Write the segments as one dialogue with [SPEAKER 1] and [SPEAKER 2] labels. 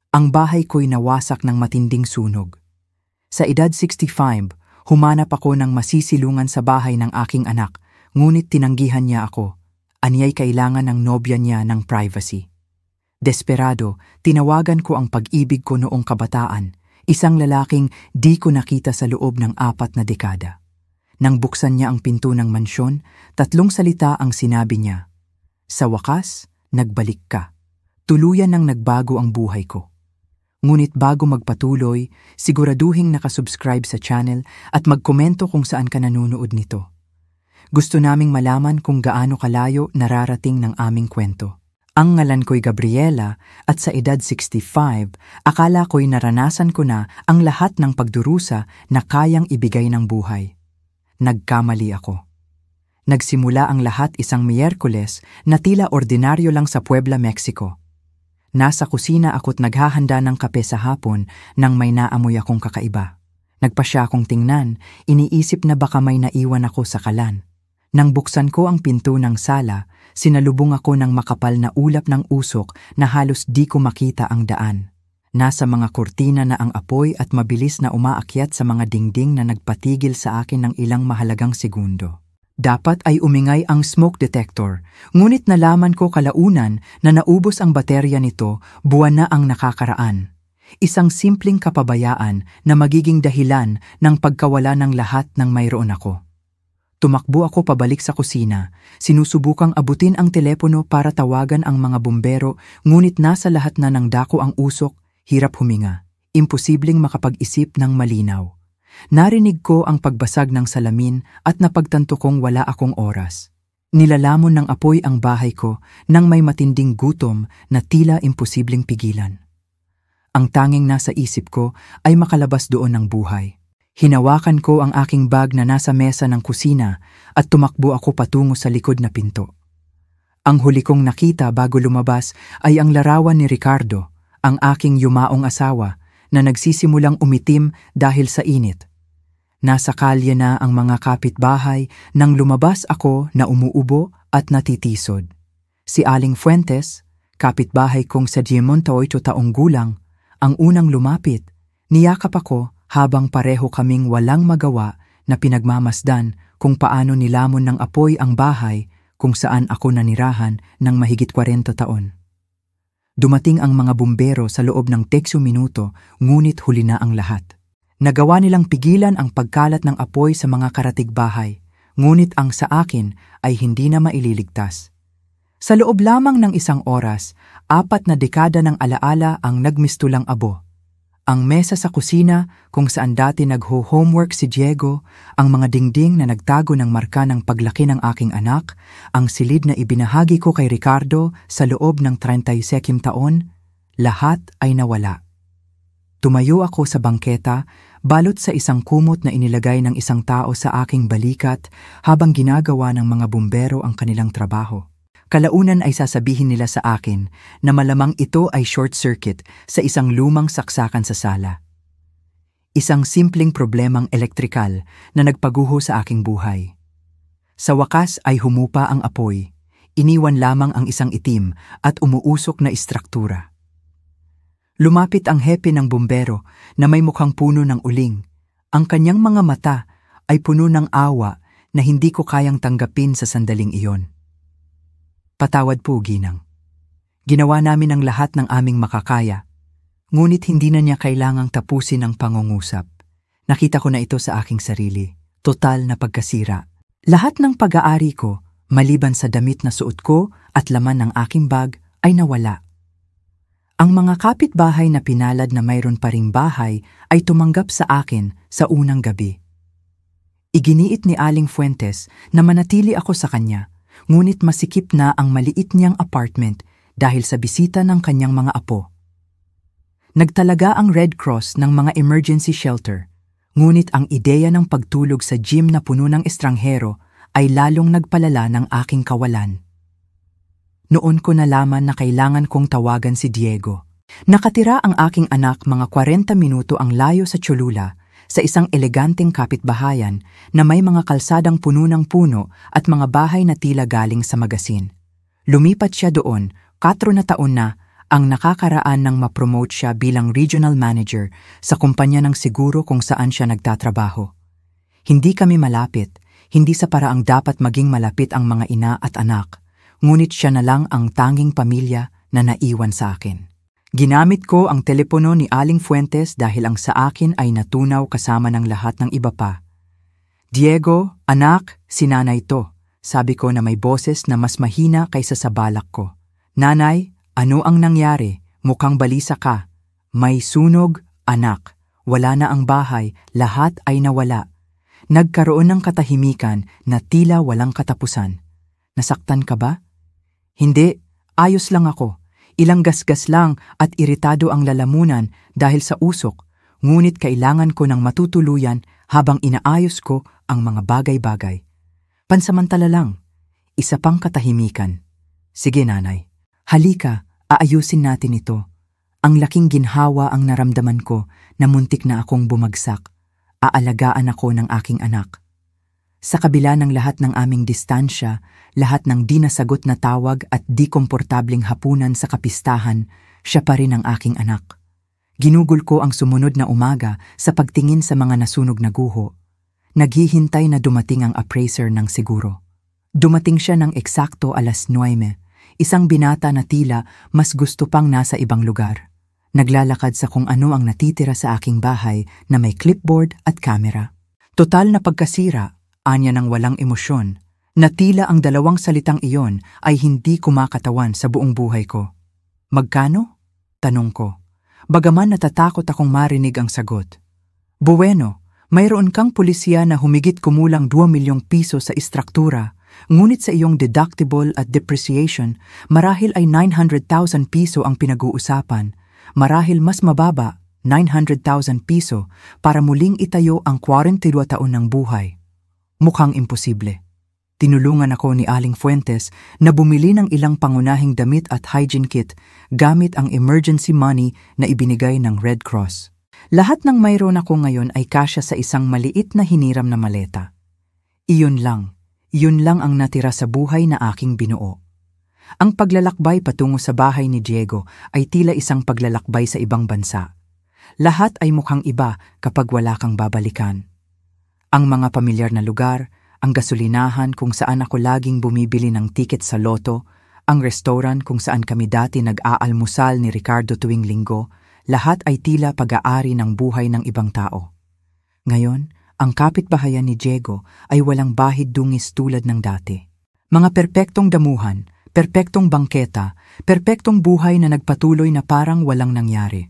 [SPEAKER 1] Ang bahay ko'y nawasak ng matinding sunog. Sa edad 65, humanap ako ng masisilungan sa bahay ng aking anak, ngunit tinanggihan niya ako. Anya'y kailangan ng nobya niya ng privacy. Desperado, tinawagan ko ang pag-ibig ko noong kabataan, isang lalaking di ko nakita sa loob ng 4 na dekada. Nang buksan niya ang pinto ng mansyon, 3 salita ang sinabi niya. Sa wakas, nagbalik ka. Tuluyan nang nagbago ang buhay ko. Ngunit bago magpatuloy, siguraduhing nakasubscribe sa channel at magkomento kung saan ka nanonood nito. Gusto naming malaman kung gaano kalayo nararating ng aming kwento. Ang ngalan ko'y Gabriela at sa edad 65, akala ko'y naranasan ko na ang lahat ng pagdurusa na kayang ibigay ng buhay. Nagkamali ako. Nagsimula ang lahat isang Miyerkules na tila ordinaryo lang sa Puebla, Mexico. Nasa kusina ako't naghahanda ng kape sa hapon nang may naamoy akong kakaiba. Nagpasya akong tingnan, iniisip na baka may naiwan ako sa kalan. Nang buksan ko ang pinto ng sala, sinalubong ako ng makapal na ulap ng usok na halos di ko makita ang daan. Nasa mga kurtina na ang apoy at mabilis na umaakyat sa mga dingding na nagpatigil sa akin ng ilang mahalagang segundo. Dapat ay umingay ang smoke detector, ngunit nalaman ko kalaunan na naubos ang baterya nito, buwan na ang nakakaraan. Isang simpleng kapabayaan na magiging dahilan ng pagkawala ng lahat ng mayroon ako. Tumakbo ako pabalik sa kusina, sinusubukang abutin ang telepono para tawagan ang mga bumbero, ngunit nasa lahat na ng dako ang usok, hirap huminga, imposibleng makapag-isip ng malinaw. Narinig ko ang pagbasag ng salamin at napagtanto kong wala akong oras. Nilalamon ng apoy ang bahay ko nang may matinding gutom na tila imposibleng pigilan. Ang tanging nasa isip ko ay makalabas doon ng buhay. Hinawakan ko ang aking bag na nasa mesa ng kusina at tumakbo ako patungo sa likod na pinto. Ang huli kong nakita bago lumabas ay ang larawan ni Ricardo, ang aking yumaong asawa, na nagsisimulang umitim dahil sa init. Nasa kalye na ang mga kapitbahay nang lumabas ako na umuubo at natitisod. Si Aling Fuentes, kapitbahay kong sa 18 taong gulang, ang unang lumapit. Niyakap ako habang pareho kaming walang magawa na pinagmamasdan kung paano nilamon ng apoy ang bahay kung saan ako nanirahan ng mahigit 40 taon. Dumating ang mga bumbero sa loob ng 10 minuto, ngunit huli na ang lahat. Nagawa nilang pigilan ang pagkalat ng apoy sa mga karatig bahay, ngunit ang sa akin ay hindi na maililigtas. Sa loob lamang ng 1 oras, 4 na dekada ng alaala ang nagmistulang abo. Ang mesa sa kusina kung saan dati nagho-homework si Diego, ang mga dingding na nagtago ng marka ng paglaki ng aking anak, ang silid na ibinahagi ko kay Ricardo sa loob ng 32 taon, lahat ay nawala. Tumayo ako sa bangketa, balot sa isang kumot na inilagay ng isang tao sa aking balikat habang ginagawa ng mga bumbero ang kanilang trabaho. Kalaunan ay sasabihin nila sa akin na malamang ito ay short circuit sa isang lumang saksakan sa sala. Isang simpleng problemang elektrikal na nagpaguho sa aking buhay. Sa wakas ay humupa ang apoy, iniwan lamang ang isang itim at umuusok na istruktura. Lumapit ang hepe ng bumbero na may mukhang puno ng uling. Ang kanyang mga mata ay puno ng awa na hindi ko kayang tanggapin sa sandaling iyon. Patawad po, Ginang. Ginawa namin ang lahat ng aming makakaya, ngunit hindi na niya kailangang tapusin ang pangungusap. Nakita ko na ito sa aking sarili, total na pagkasira. Lahat ng pag-aari ko, maliban sa damit na suot ko at laman ng aking bag, ay nawala. Ang mga kapitbahay na pinalad na mayroon pa ring bahay ay tumanggap sa akin sa unang gabi. Iginiit ni Aling Fuentes na manatili ako sa kanya, ngunit masikip na ang maliit niyang apartment dahil sa bisita ng kanyang mga apo. Nagtalaga ang Red Cross ng mga emergency shelter, ngunit ang ideya ng pagtulog sa gym na puno ng estranghero ay lalong nagpalala ng aking kawalan. Noon ko nalaman na kailangan kong tawagan si Diego. Nakatira ang aking anak mga 40 minuto ang layo sa Cholula, sa isang eleganteng kapitbahayan na may mga kalsadang puno ng puno at mga bahay na tila galing sa magasin. Lumipat siya doon, 4 na taon na, ang nakakaraan ng ma-promote siya bilang regional manager sa kumpanya ng seguro kung saan siya nagtatrabaho. Hindi kami malapit, hindi sa paraang dapat maging malapit ang mga ina at anak, ngunit siya na lang ang tanging pamilya na naiwan sa akin. Ginamit ko ang telepono ni Aling Fuentes dahil ang sa akin ay natunaw kasama ng lahat ng iba pa. "Diego, anak, si nanay to," sabi ko na may boses na mas mahina kaysa sa balak ko. "Nanay, ano ang nangyari? Mukhang balisa ka." "May sunog, anak. Wala na ang bahay, lahat ay nawala." Nagkaroon ng katahimikan na tila walang katapusan. "Nasaktan ka ba?" "Hindi, ayos lang ako. Ilang gasgas lang at iritado ang lalamunan dahil sa usok, ngunit kailangan ko ng matutuluyan habang inaayos ko ang mga bagay-bagay." "Pansamantala lang." Isa pang katahimikan. "Sige nanay, halika, aayusin natin ito." Ang laking ginhawa ang naramdaman ko na muntik na akong bumagsak. Aalagaan ako ng aking anak. Sa kabila ng lahat ng aming distansya, lahat ng di nasagot na tawag at di komportabling hapunan sa kapistahan, siya pa rin ang aking anak. Ginugol ko ang sumunod na umaga sa pagtingin sa mga nasunog na guho. Naghihintay na dumating ang appraiser ng seguro. Dumating siya ng eksakto 9:00, isang binata na tila mas gusto pang nasa ibang lugar. Naglalakad sa kung ano ang natitira sa aking bahay na may clipboard at camera. Total na pagkasira, anya ng walang emosyon, na tila ang dalawang salitang iyon ay hindi kumakatawan sa buong buhay ko. "Magkano?" tanong ko. Bagaman natatakot akong marinig ang sagot. "Bueno, mayroon kang pulisya na humigit kumulang 2 milyong piso sa istruktura, ngunit sa iyong deductible at depreciation, marahil ay 900,000 piso ang pinag-uusapan. Marahil mas mababa, 900,000 piso, para muling itayo ang 42 taon ng buhay." Mukhang imposible. Tinulungan ako ni Aling Fuentes na bumili ng ilang pangunahing damit at hygiene kit gamit ang emergency money na ibinigay ng Red Cross. Lahat ng mayroon ako ngayon ay kasya sa isang maliit na hiniram na maleta. Iyon lang ang natira sa buhay na aking binuo. Ang paglalakbay patungo sa bahay ni Diego ay tila isang paglalakbay sa ibang bansa. Lahat ay mukhang iba kapag wala kang babalikan. Ang mga pamilyar na lugar, ang gasolinahan kung saan ako laging bumibili ng tiket sa loto, ang restaurant kung saan kami dati nag-aalmusal ni Ricardo tuwing linggo, lahat ay tila pag-aari ng buhay ng ibang tao. Ngayon, ang kapitbahayan ni Diego ay walang bahid-dungis tulad ng dati. Mga perpektong damuhan, perpektong bangketa, perpektong buhay na nagpatuloy na parang walang nangyari.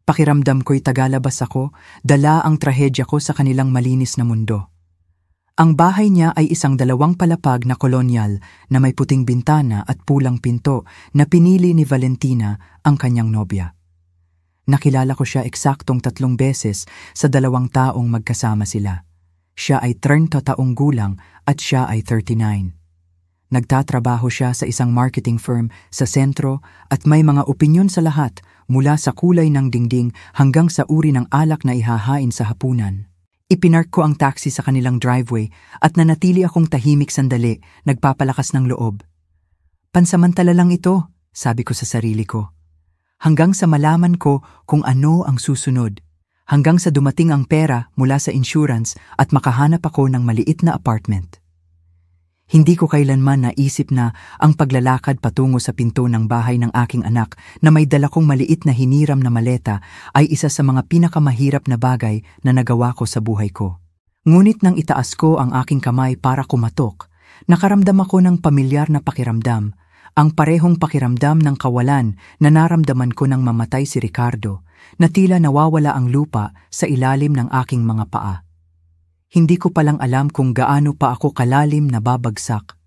[SPEAKER 1] Pakiramdam ko'y tagalabas ako, dala ang trahedya ko sa kanilang malinis na mundo. Ang bahay niya ay isang 2 palapag na kolonyal na may puting bintana at pulang pinto na pinili ni Valentina, ang kanyang nobya. Nakilala ko siya eksaktong 3 beses sa 2 taong magkasama sila. Siya ay 30 taong gulang at siya ay 39. Nagtatrabaho siya sa isang marketing firm sa sentro at may mga opinyon sa lahat mula sa kulay ng dingding hanggang sa uri ng alak na ihahain sa hapunan. Ipinark ko ang taxi sa kanilang driveway at nanatili akong tahimik sandali, nagpapalakas ng loob. "Pansamantala lang ito," sabi ko sa sarili ko. Hanggang sa malaman ko kung ano ang susunod. Hanggang sa dumating ang pera mula sa insurance at makahanap ako ng maliit na apartment. Hindi ko kailanman naisip na ang paglalakad patungo sa pinto ng bahay ng aking anak na may dala kong maliit na hiniram na maleta ay isa sa mga pinakamahirap na bagay na nagawa ko sa buhay ko. Ngunit nang itaas ko ang aking kamay para kumatok, nakaramdam ako ng pamilyar na pakiramdam, ang parehong pakiramdam ng kawalan na naramdaman ko nang mamatay si Ricardo, na tila nawawala ang lupa sa ilalim ng aking mga paa. Hindi ko palang alam kung gaano pa ako kalalim na babagsak.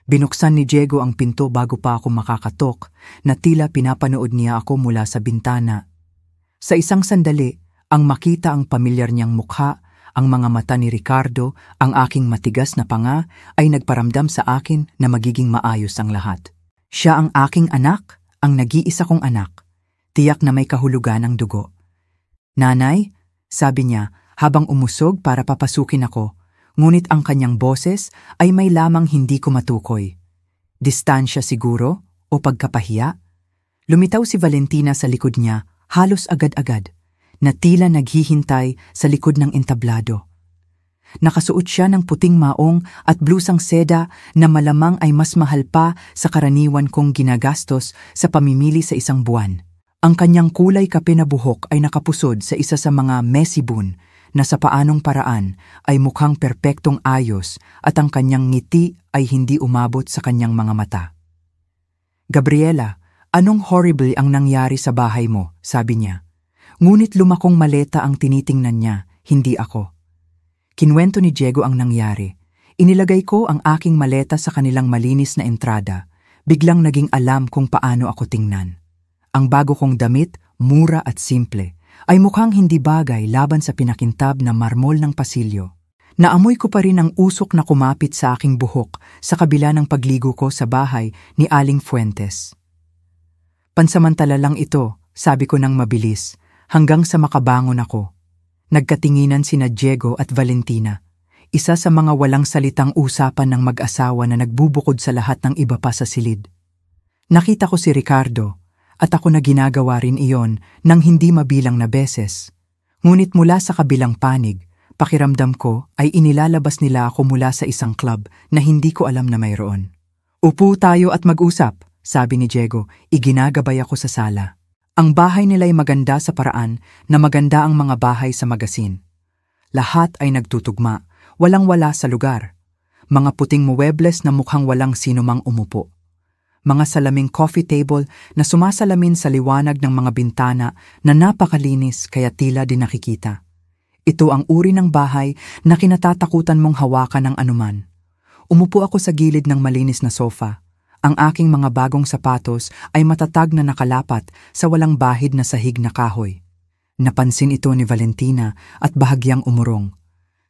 [SPEAKER 1] Binuksan ni Diego ang pinto bago pa ako makakatok, na tila pinapanood niya ako mula sa bintana. Sa isang sandali, ang makita ang pamilyar niyang mukha, ang mga mata ni Ricardo, ang aking matigas na panga, ay nagparamdam sa akin na magiging maayos ang lahat. Siya ang aking anak, ang nag-iisa kong anak. Tiyak na may kahulugan ang dugo. "Nanay," sabi niya, habang umusog para papasukin ako, ngunit ang kanyang boses ay may lamang hindi ko matukoy. Distansya siguro o pagkapahiya? Lumitaw si Valentina sa likod niya, halos agad-agad, na tila naghihintay sa likod ng entablado. Nakasuot siya ng puting maong at blusang seda na malamang ay mas mahal pa sa karaniwan kong ginagastos sa pamimili sa isang buwan. Ang kanyang kulay kape na buhok ay nakapusod sa isa sa mga mesibun na sa paanong paraan ay mukhang perpektong ayos at ang kanyang ngiti ay hindi umabot sa kanyang mga mata. "Gabriela, anong horrible ang nangyari sa bahay mo?" sabi niya. Ngunit lumakong maleta ang tinitingnan niya, hindi ako. Kinwento ni Diego ang nangyari. Inilagay ko ang aking maleta sa kanilang malinis na entrada. Biglang naging alam kung paano ako tingnan. Ang bago kong damit, mura at simple, ay mukhang hindi bagay laban sa pinakintab na marmol ng pasilyo. Naamoy ko pa rin ang usok na kumapit sa aking buhok sa kabila ng pagligo ko sa bahay ni Aling Fuentes. "Pansamantala lang ito," sabi ko nang mabilis, hanggang sa makabangon ako. Nagkatinginan sina Diego at Valentina, isa sa mga walang salitang usapan ng mag-asawa na nagbubukod sa lahat ng iba pa sa silid. Nakita ko si Ricardo at ako na ginagawa rin iyon nang hindi mabilang na beses. Ngunit mula sa kabilang panig, pakiramdam ko ay inilalabas nila ako mula sa isang club na hindi ko alam na mayroon. "Upo tayo at mag-usap," sabi ni Diego, iginagabay ako sa sala. Ang bahay nila'y maganda sa paraan na maganda ang mga bahay sa magasin. Lahat ay nagtutugma, walang-wala sa lugar. Mga puting muebles na mukhang walang sinumang umupo. Mga salaming coffee table na sumasalamin sa liwanag ng mga bintana na napakalinis kaya tila din nakikita. Ito ang uri ng bahay na kinatatakutan mong hawakan ng anuman. Umupo ako sa gilid ng malinis na sofa. Ang aking mga bagong sapatos ay matatag na nakalapat sa walang bahid na sahig na kahoy. Napansin ito ni Valentina at bahagyang umurong.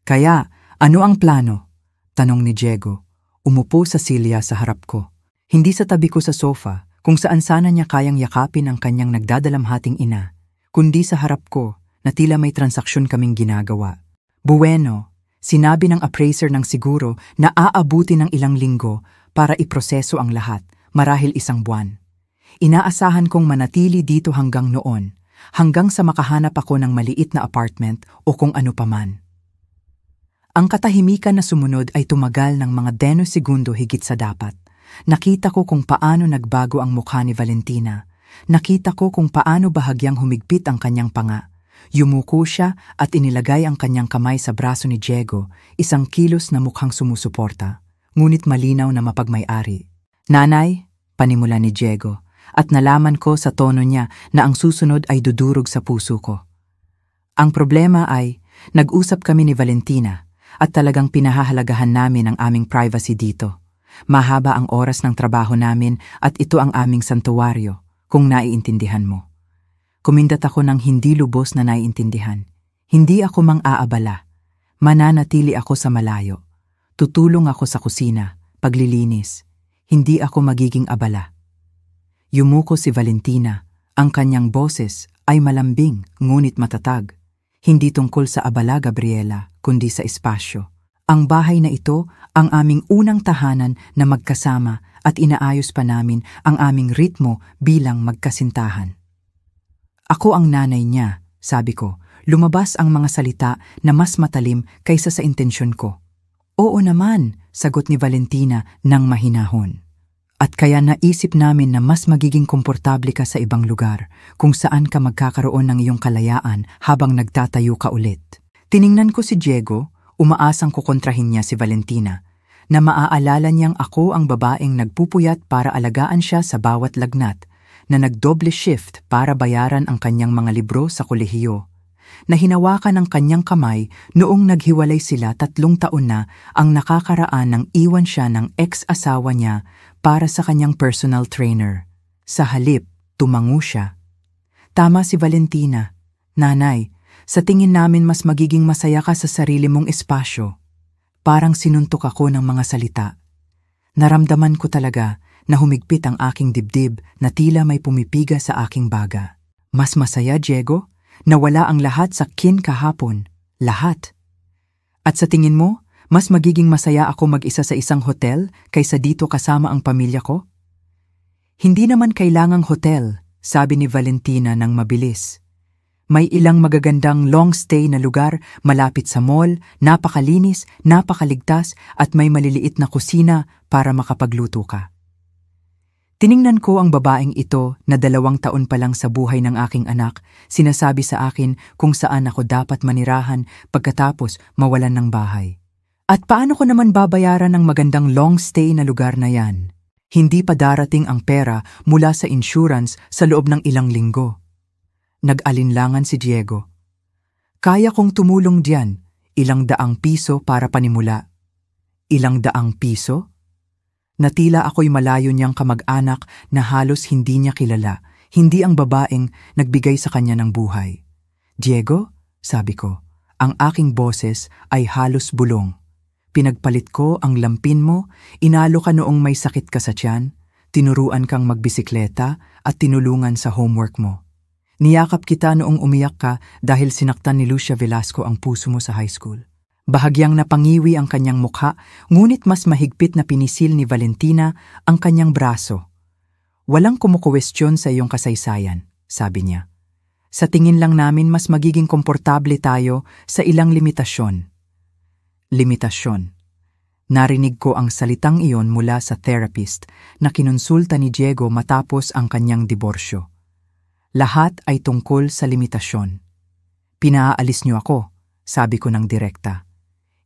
[SPEAKER 1] "Kaya, ano ang plano?" tanong ni Diego. Umupo sa silya sa harap ko. Hindi sa tabi ko sa sofa, kung saan sana niya kayang yakapin ang kanyang nagdadalamhating ina, kundi sa harap ko na tila may transaksyon kaming ginagawa. "Bueno, sinabi ng appraiser ng siguro na aabuti ng ilang linggo para iproseso ang lahat, marahil isang buwan. Inaasahan kong manatili dito hanggang noon, hanggang sa makahanap ako ng maliit na apartment o kung ano paman." Ang katahimikan na sumunod ay tumagal ng mga segundo higit sa dapat. Nakita ko kung paano nagbago ang mukha ni Valentina. Nakita ko kung paano bahagyang humigpit ang kanyang panga. Yumuko siya at inilagay ang kanyang kamay sa braso ni Diego, isang kilos na mukhang sumusuporta, ngunit malinaw na mapagmay-ari. "Nanay," panimula ni Diego, at nalaman ko sa tono niya na ang susunod ay dudurog sa puso ko. Ang problema ay, nag-usap kami ni Valentina at talagang pinahahalagahan namin ang aming privacy dito. Mahaba ang oras ng trabaho namin at ito ang aming santuwaryo, kung naiintindihan mo. Kumindat ako ng hindi lubos na naiintindihan. Hindi ako mang-aabala. Mananatili ako sa malayo. Tutulong ako sa kusina, paglilinis. Hindi ako magiging abala. Yumuko si Valentina. Ang kanyang boses ay malambing ngunit matatag. Hindi tungkol sa abala, Gabriela, kundi sa espasyo. Ang bahay na ito ang aming unang tahanan na magkasama at inaayos pa namin ang aming ritmo bilang magkasintahan. "Ako ang nanay niya," sabi ko. Lumabas ang mga salita na mas matalim kaysa sa intensyon ko. "Oo naman," sagot ni Valentina nang mahinahon. "At kaya naisip namin na mas magiging komportable ka sa ibang lugar, kung saan ka magkakaroon ng iyong kalayaan habang nagtatayo ka ulit." Tiningnan ko si Diego, umaasang kukontrahin niya si Valentina, na maaalala niyang ako ang babaeng nagpupuyat para alagaan siya sa bawat lagnat, na nagdoble shift para bayaran ang kanyang mga libro sa kolehiyo, na hinawakan ng kanyang kamay noong naghiwalay sila 3 taon na ang nakakaraan nang iwan siya ng ex-asawa niya para sa kanyang personal trainer. Sa halip, tumango siya. "Tama si Valentina. Nanay, sa tingin namin mas magiging masaya ka sa sarili mong espasyo." Parang sinuntok ako ng mga salita. Naramdaman ko talaga na humigpit ang aking dibdib na tila may pumipiga sa aking baga. "Mas masaya, Diego? Nawala ang lahat sa kin kahapon. Lahat. At sa tingin mo, mas magiging masaya ako mag-isa sa isang hotel kaysa dito kasama ang pamilya ko?" "Hindi naman kailangang hotel," sabi ni Valentina ng mabilis. May ilang magagandang long stay na lugar malapit sa mall, napakalinis, napakaligtas at may maliliit na kusina para makapagluto ka. Tiningnan ko ang babaeng ito na 2 taon pa lang sa buhay ng aking anak, sinasabi sa akin kung saan ako dapat manirahan pagkatapos mawalan ng bahay. At paano ko naman babayaran ang magandang long stay na lugar na yan? Hindi pa darating ang pera mula sa insurance sa loob ng ilang linggo. Nag-alinlangan si Diego. Kaya kong tumulong diyan, ilang daang piso para panimula. Ilang daang piso? Natila ako'y malayo niyang kamag-anak na halos hindi niya kilala, hindi ang babaeng nagbigay sa kanya ng buhay. Diego, sabi ko, ang aking boses ay halos bulong. Pinagpalit ko ang lampin mo, inalo ka noong may sakit ka sa tiyan, tinuruan kang magbisikleta at tinulungan sa homework mo. Niyakap kita noong umiyak ka dahil sinaktan ni Lucia Velasco ang puso mo sa high school. Bahagyang napangiwi ang kanyang mukha, ngunit mas mahigpit na pinisil ni Valentina ang kanyang braso. Walang kumukwestiyon sa iyong kasaysayan, sabi niya. Sa tingin lang namin mas magiging komportable tayo sa ilang limitasyon. Limitasyon. Narinig ko ang salitang iyon mula sa therapist na kinonsulta ni Diego matapos ang kanyang diborsyo. Lahat ay tungkol sa limitasyon. Pinaalis niyo ako, sabi ko ng direkta.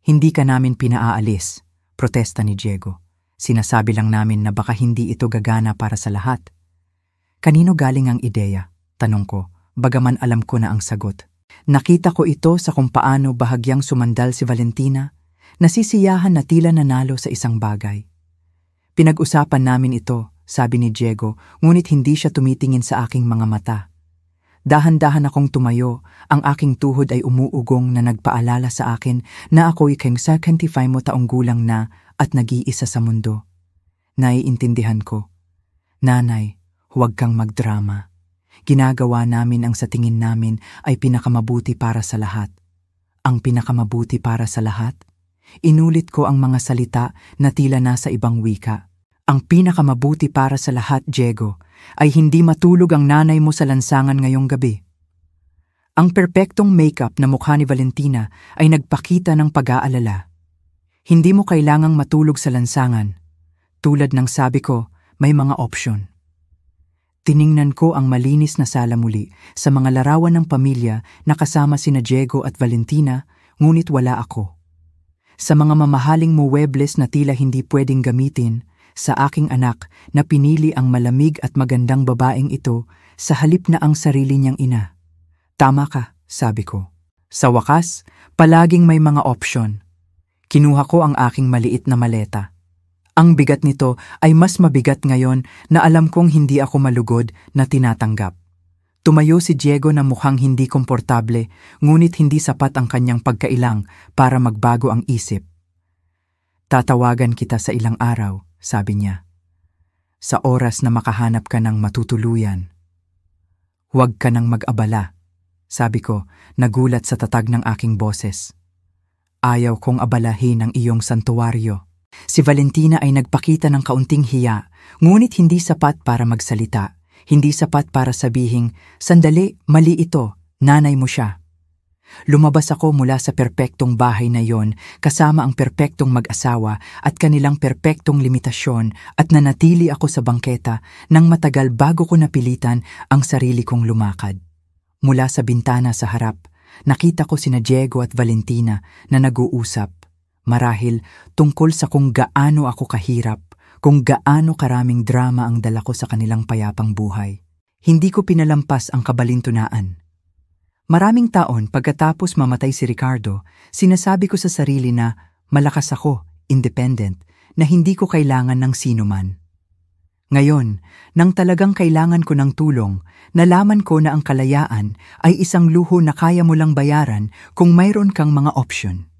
[SPEAKER 1] Hindi ka namin pinaalis, protesta ni Diego. Sinasabi lang namin na baka hindi ito gagana para sa lahat. Kanino galing ang ideya? Tanong ko, bagaman alam ko na ang sagot. Nakita ko ito sa kung paano bahagyang sumandal si Valentina, nasisiyahan na tila nanalo sa isang bagay. Pinag-usapan namin ito, sabi ni Diego, ngunit hindi siya tumitingin sa aking mga mata. Dahan-dahan akong tumayo, ang aking tuhod ay umuugong na nagpaalala sa akin na ako'y 75 taong gulang na at nag-iisa sa mundo. Naiintindihan ko. Nanay, huwag kang magdrama. Ginagawa namin ang sa tingin namin ay pinakamabuti para sa lahat. Ang pinakamabuti para sa lahat? Inulit ko ang mga salita na tila nasa ibang wika. Ang pinakamabuti para sa lahat, Diego, ay hindi matulog ang nanay mo sa lansangan ngayong gabi. Ang perpektong makeup na mukha ni Valentina ay nagpakita ng pag-aalala. Hindi mo kailangang matulog sa lansangan. Tulad ng sabi ko, may mga opsyon. Tiningnan ko ang malinis na sala muli sa mga larawan ng pamilya na kasama sina Diego at Valentina, ngunit wala ako. Sa mga mamahaling muebles na tila hindi pwedeng gamitin, sa aking anak na pinili ang malamig at magandang babaeng ito sa halip na ang sarili niyang ina. Tama ka, sabi ko. Sa wakas, palaging may mga opsyon. Kinuha ko ang aking maliit na maleta. Ang bigat nito ay mas mabigat ngayon na alam kong hindi ako malugod na tinatanggap. Tumayo si Diego na mukhang hindi komportable, ngunit hindi sapat ang kanyang pagkailang para magbago ang isip. Tatawagan kita sa ilang araw, sabi niya. Sa oras na makahanap ka ng matutuluyan. Huwag ka nang mag-abala, sabi ko, nagulat sa tatag ng aking boses. Ayaw kong abalahin ang iyong santuwaryo. Si Valentina ay nagpakita ng kaunting hiya, ngunit hindi sapat para magsalita. Hindi sapat para sabihing, sandali, mali ito, nanay mo siya. Lumabas ako mula sa perpektong bahay na yon kasama ang perpektong mag-asawa at kanilang perpektong limitasyon at nanatili ako sa bangketa nang matagal bago ko napilitan ang sarili kong lumakad. Mula sa bintana sa harap, nakita ko sina Diego at Valentina na nag-uusap, marahil tungkol sa kung gaano ako kahirap, kung gaano karaming drama ang dala ko sa kanilang payapang buhay. Hindi ko pinalampas ang kabalintunaan. Maraming taon pagkatapos mamatay si Ricardo, sinasabi ko sa sarili na malakas ako, independent, na hindi ko kailangan ng sino man. Ngayon, nang talagang kailangan ko ng tulong, nalaman ko na ang kalayaan ay isang luho na kaya mo lang bayaran kung mayroon kang mga opsyon.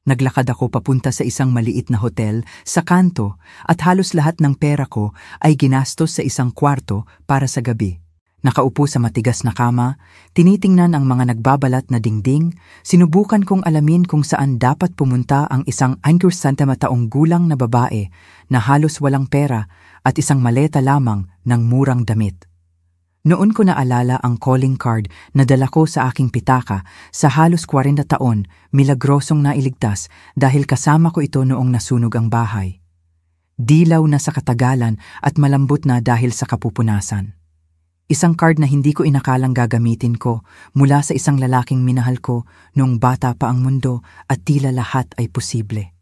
[SPEAKER 1] Naglakad ako papunta sa isang maliit na hotel sa kanto at halos lahat ng pera ko ay ginastos sa isang kwarto para sa gabi. Nakaupo sa matigas na kama, tinitingnan ang mga nagbabalat na dingding, sinubukan kong alamin kung saan dapat pumunta ang isang 50 taong gulang na babae na halos walang pera at isang maleta lamang ng murang damit. Noon ko naalala ang calling card na dala ko sa aking pitaka sa halos 40 taon, milagrosong nailigtas dahil kasama ko ito noong nasunog ang bahay. Dilaw na sa katagalan at malambot na dahil sa kapupunasan. Isang card na hindi ko inakalang gagamitin ko mula sa isang lalaking minahal ko noong bata pa ang mundo at tila lahat ay posible.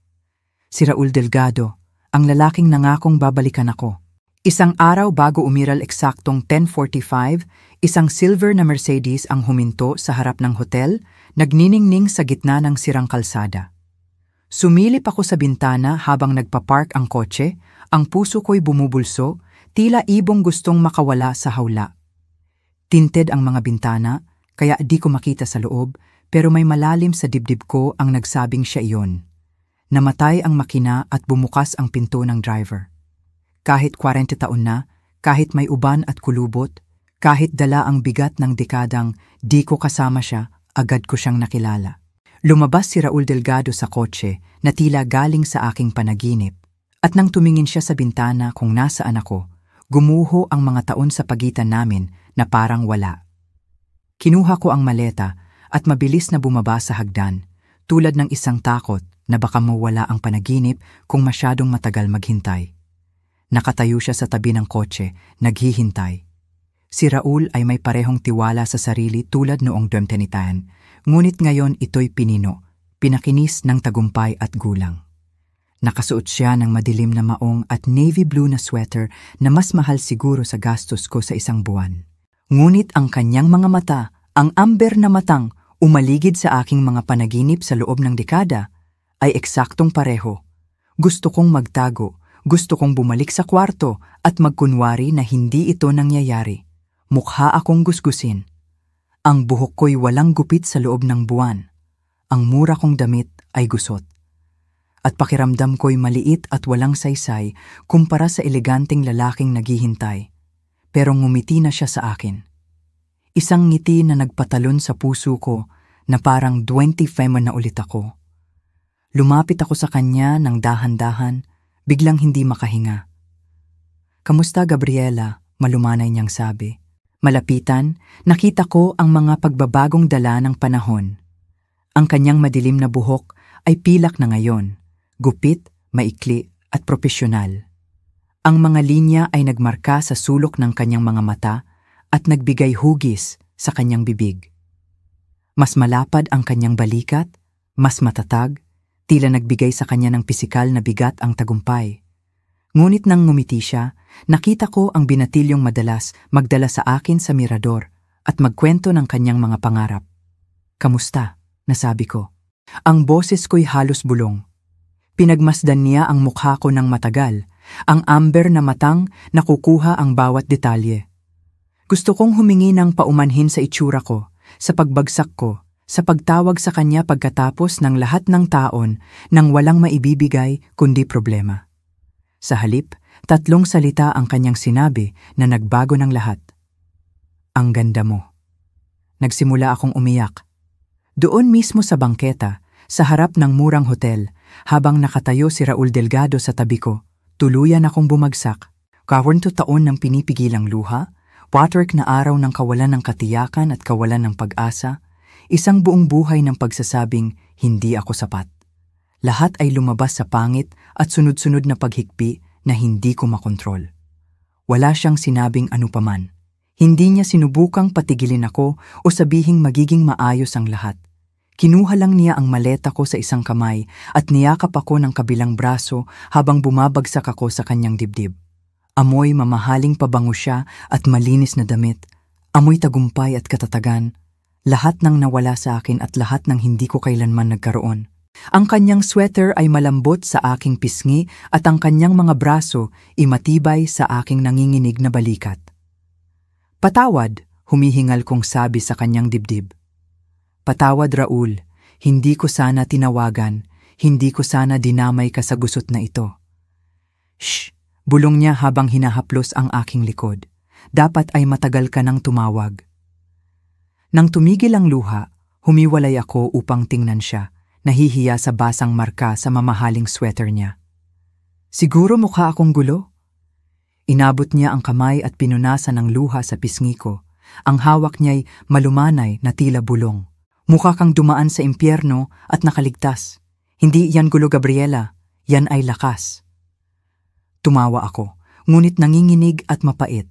[SPEAKER 1] Si Raul Delgado, ang lalaking nangakong babalikan ako. Isang araw bago umiral eksaktong 10:45, isang silver na Mercedes ang huminto sa harap ng hotel, nagniningning sa gitna ng sirang kalsada. Sumilip ako sa bintana habang nagpapark ang kotse, ang puso ko'y bumubulso, tila ibong gustong makawala sa hawla. Tinted ang mga bintana, kaya di ko makita sa loob, pero may malalim sa dibdib ko ang nagsabing siya iyon. Namatay ang makina at bumukas ang pinto ng driver. Kahit 40 taon na, kahit may uban at kulubot, kahit dala ang bigat ng dekadang di ko kasama siya, agad ko siyang nakilala. Lumabas si Raul Delgado sa kotse na tila galing sa aking panaginip. At nang tumingin siya sa bintana kung nasaan ako, gumuho ang mga taon sa pagitan namin na parang wala. Kinuha ko ang maleta at mabilis na bumaba sa hagdan, tulad ng isang takot na baka mawala ang panaginip kung masyadong matagal maghintay. Nakatayo siya sa tabi ng kotse, naghihintay. Si Raul ay may parehong tiwala sa sarili tulad noong 2010, ngunit ngayon ito'y pinino, pinakinis ng tagumpay at gulang. Nakasuot siya ng madilim na maong at navy blue na sweater na mas mahal siguro sa gastos ko sa isang buwan. Ngunit ang kanyang mga mata, ang amber na matang, umaligid sa aking mga panaginip sa loob ng dekada, ay eksaktong pareho. Gusto kong magtago. Gusto kong bumalik sa kwarto at magkunwari na hindi ito nangyayari. Mukha akong gusgusin. Ang buhok ko'y walang gupit sa loob ng buwan. Ang mura kong damit ay gusot. At pakiramdam ko'y maliit at walang saysay kumpara sa eleganteng lalaking naghihintay. Pero ngumiti na siya sa akin. Isang ngiti na nagpatalon sa puso ko na parang 25 na ulit ako. Lumapit ako sa kanya ng dahan-dahan, biglang hindi makahinga. "Kamusta, Gabriela?" malumanay niyang sabi. Malapitan, nakita ko ang mga pagbabagong dala ng panahon. Ang kanyang madilim na buhok ay pilak na ngayon, gupit, maikli at propesyonal. Ang mga linya ay nagmarka sa sulok ng kanyang mga mata at nagbigay hugis sa kanyang bibig. Mas malapad ang kanyang balikat, mas matatag, tila nagbigay sa kanya ng pisikal na bigat ang tagumpay. Ngunit nang ngumiti siya, nakita ko ang binatilyong madalas magdala sa akin sa mirador at magkwento ng kanyang mga pangarap. "Kamusta?" nasabi ko. Ang boses ko'y halos bulong. Pinagmasdan niya ang mukha ko ng matagal, ang amber na matang nakukuha ang bawat detalye. Gusto kong humingi ng paumanhin sa itsura ko, sa pagbagsak ko, sa pagtawag sa kanya pagkatapos ng lahat ng taon nang walang maibibigay kundi problema. Sa halip, 3 salita ang kanyang sinabi na nagbago ng lahat. "Ang ganda mo." Nagsimula akong umiyak. Doon mismo sa bangketa, sa harap ng murang hotel, habang nakatayo si Raul Delgado sa tabi ko, tuluyan akong bumagsak. 40 taon ng pinipigilang luha, patchwork na araw ng kawalan ng katiyakan at kawalan ng pag-asa, isang buong buhay ng pagsasabing, hindi ako sapat. Lahat ay lumabas sa pangit at sunod-sunod na paghikbi na hindi ko makontrol. Wala siyang sinabing anupaman. Hindi niya sinubukang patigilin ako o sabihing magiging maayos ang lahat. Kinuha lang niya ang maleta ko sa isang kamay at niyakap ako ng kabilang braso habang bumabagsak ako sa kanyang dibdib. Amoy mamahaling pabango siya at malinis na damit. Amoy tagumpay at katatagan. Lahat ng nawala sa akin at lahat ng hindi ko kailanman nagkaroon. Ang kanyang sweater ay malambot sa aking pisngi at ang kanyang mga braso imatibay sa aking nanginginig na balikat. "Patawad," humihingal kong sabi sa kanyang dibdib. "Patawad, Raul. Hindi ko sana tinawagan. Hindi ko sana dinamay ka sa gusot na ito." "Shh!" bulong niya habang hinahaplos ang aking likod. "Dapat ay matagal ka nang tumawag." Nang tumigil ang luha, humiwalay ako upang tingnan siya, nahihiya sa basang marka sa mamahaling sweater niya. "Siguro mukha akong gulo?" Inabot niya ang kamay at pinunasan ng luha sa pisngi ko. Ang hawak niya'y malumanay na tila bulong. Mukha kang dumaan sa impyerno at nakaligtas. Hindi yan gulo, Gabriela. Yan ay lakas. Tumawa ako, ngunit nanginginig at mapait.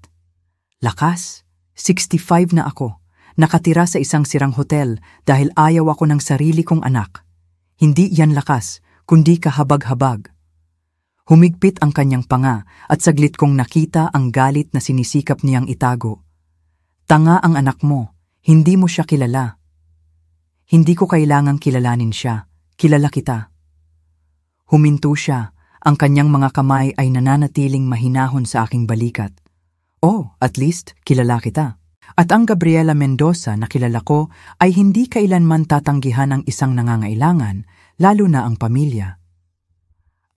[SPEAKER 1] Lakas? 65 na ako. Nakatira sa isang sirang hotel dahil ayaw ako ng sarili kong anak. Hindi yan lakas, kundi kahabag-habag. Humigpit ang kanyang panga at saglit kong nakita ang galit na sinisikap niyang itago. Tanga ang anak mo, hindi mo siya kilala. Hindi ko kailangang kilalanin siya, kilala kita. Huminto siya, ang kanyang mga kamay ay nananatiling mahinahon sa aking balikat. Oh, at least kilala kita. At ang Gabriela Mendoza na kilala ko ay hindi kailanman tatanggihan ang isang nangangailangan, lalo na ang pamilya.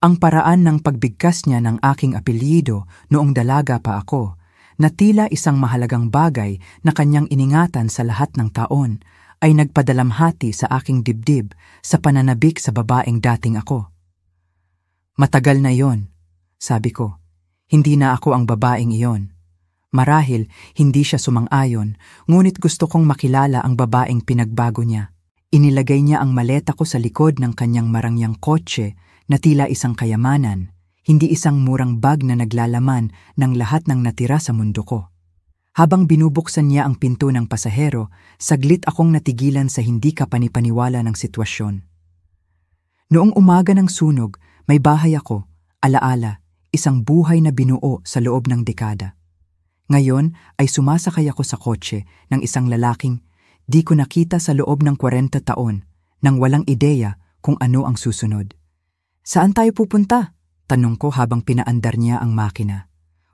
[SPEAKER 1] Ang paraan ng pagbigkas niya ng aking apelyido noong dalaga pa ako, na tila isang mahalagang bagay na kanyang iningatan sa lahat ng taon, ay nagpadalamhati sa aking dibdib sa pananabik sa babaeng dating ako. Matagal na yon, sabi ko. Hindi na ako ang babaeng iyon. Marahil hindi siya sumang-ayon, ngunit gusto kong makilala ang babaeng pinagbago niya. Inilagay niya ang maleta ko sa likod ng kanyang marangyang kotse na tila isang kayamanan, hindi isang murang bag na naglalaman ng lahat ng natira sa mundo ko. Habang binubuksan niya ang pinto ng pasahero, saglit akong natigilan sa hindi kapanipaniwala ng sitwasyon. Noong umaga ng sunog, may bahay ako, alaala, isang buhay na binuo sa loob ng dekada. Ngayon ay sumasakay ako sa kotse ng isang lalaking di ko nakita sa loob ng 40 taon nang walang ideya kung ano ang susunod. Saan tayo pupunta? Tanong ko habang pinaandar niya ang makina.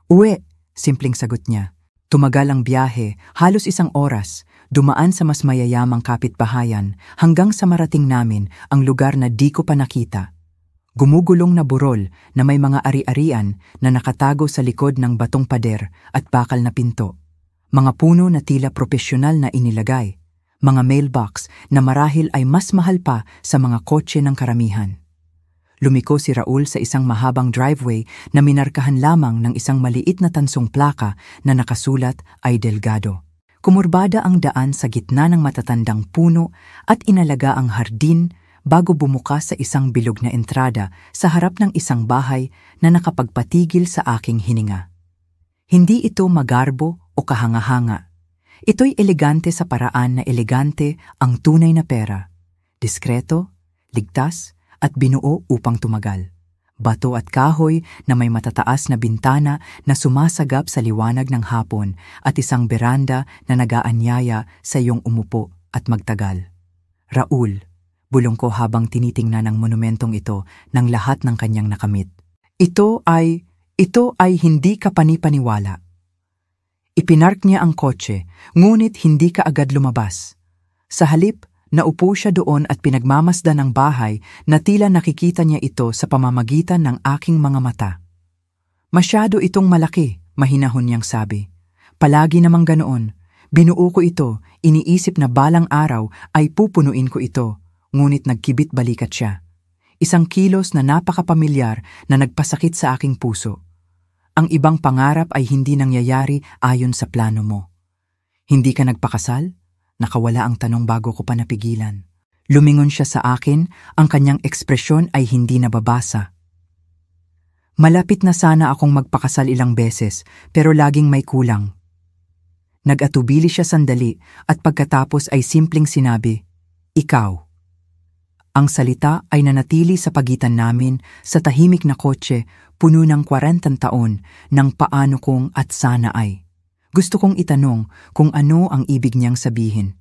[SPEAKER 1] Uwi, simpleng sagot niya. Tumagal ang biyahe, halos 1 oras, dumaan sa mas mayayamang kapitbahayan hanggang sa marating namin ang lugar na di ko pa nakita. Gumugulong na burol na may mga ari-arian na nakatago sa likod ng batong pader at bakal na pinto. Mga puno na tila propesyonal na inilagay. Mga mailbox na marahil ay mas mahal pa sa mga kotse ng karamihan. Lumiko si Raul sa isang mahabang driveway na minarkahan lamang ng isang maliit na tansong plaka na nakasulat ay Delgado. Kumurbada ang daan sa gitna ng matatandang puno at inalaga ang hardin bago bumukas sa isang bilog na entrada sa harap ng isang bahay na nakapagpatigil sa aking hininga. Hindi ito magarbo o kahanga-hanga. Ito'y elegante sa paraan na elegante ang tunay na pera. Diskreto, ligtas, at binuo upang tumagal. Bato at kahoy na may matataas na bintana na sumasagap sa liwanag ng hapon at isang beranda na nagaanyaya sa iyong umupo at magtagal. Raul, bulong ko habang tinitingnan ang monumentong ito ng lahat ng kanyang nakamit. Ito ay hindi kapanipaniwala. Ipinark niya ang kotse, ngunit hindi ka agad lumabas. Sa halip, naupo siya doon at pinagmamasdan ng bahay na tila nakikita niya ito sa pamamagitan ng aking mga mata. Masyado itong malaki, mahinahon niyang sabi. Palagi namang ganoon. Binuo ko ito, iniisip na balang araw ay pupunuin ko ito, ngunit nagkibit balikat siya. Isang kilos na napakapamilyar na nagpasakit sa aking puso. Ang ibang pangarap ay hindi nangyayari ayon sa plano mo. Hindi ka nagpakasal? Nakawala ang tanong bago ko pa napigilan. Lumingon siya sa akin, ang kanyang ekspresyon ay hindi nababasa. Malapit na sana akong magpakasal ilang beses, pero laging may kulang. Nag-atubili siya sandali at pagkatapos ay simpleng sinabi, Ikaw. Ang salita ay nanatili sa pagitan namin sa tahimik na kotse, puno ng 40 taon ng paano kong at sana ay. Gusto kong itanong kung ano ang ibig niyang sabihin.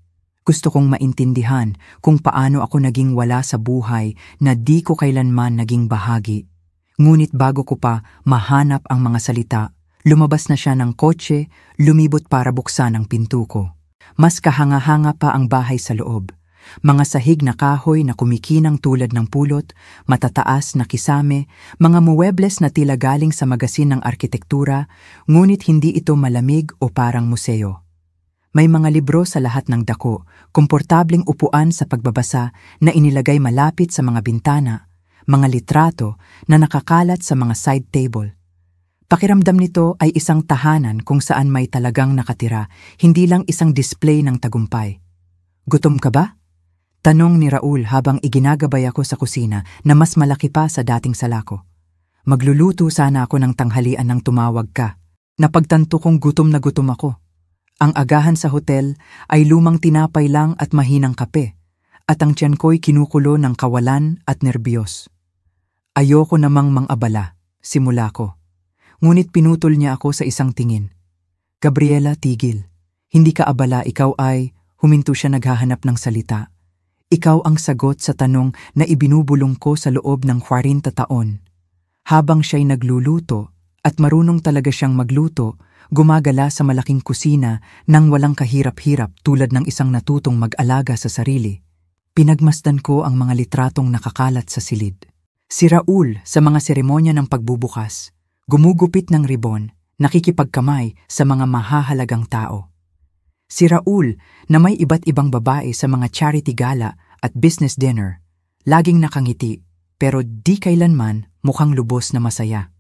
[SPEAKER 1] Gusto kong maintindihan kung paano ako naging wala sa buhay na di ko kailanman naging bahagi. Ngunit bago ko pa mahanap ang mga salita, lumabas na siya ng kotse, lumibot para buksan ang pinto ko. Mas kahanga-hanga pa ang bahay sa loob. Mga sahig na kahoy na kumikinang tulad ng pulot, matataas na kisame, mga muwebles na tila galing sa magasin ng arkitektura, ngunit hindi ito malamig o parang museo. May mga libro sa lahat ng dako, komportabling upuan sa pagbabasa na inilagay malapit sa mga bintana, mga litrato na nakakalat sa mga side table. Pakiramdam nito ay isang tahanan kung saan may talagang nakatira, hindi lang isang display ng tagumpay. Gutom ka ba? Tanong ni Raul habang iginagabay ako sa kusina na mas malaki pa sa dating sala ko. Magluluto sana ako ng tanghalian nang tumawag ka. Napagtanto kong gutom na gutom ako. Ang agahan sa hotel ay lumang tinapay lang at mahinang kape, at ang tiyan ko'y kinukulo ng kawalan at nerbiyos. Ayoko namang mang-abala, simula ko. Ngunit pinutol niya ako sa isang tingin. Gabriela, tigil. Hindi ka abala, ikaw ay, huminto siya naghahanap ng salita. Ikaw ang sagot sa tanong na ibinubulong ko sa loob ng 40 taon. Habang siya'y nagluluto, at marunong talaga siyang magluto, gumagala sa malaking kusina nang walang kahirap-hirap tulad ng isang natutong mag-alaga sa sarili. Pinagmasdan ko ang mga litratong nakakalat sa silid. Si Raul sa mga seremonya ng pagbubukas, gumugupit ng ribon, nakikipagkamay sa mga mahahalagang tao. Si Raul na may iba't ibang babae sa mga charity gala at business dinner, laging nakangiti pero di kailanman mukhang lubos na masaya.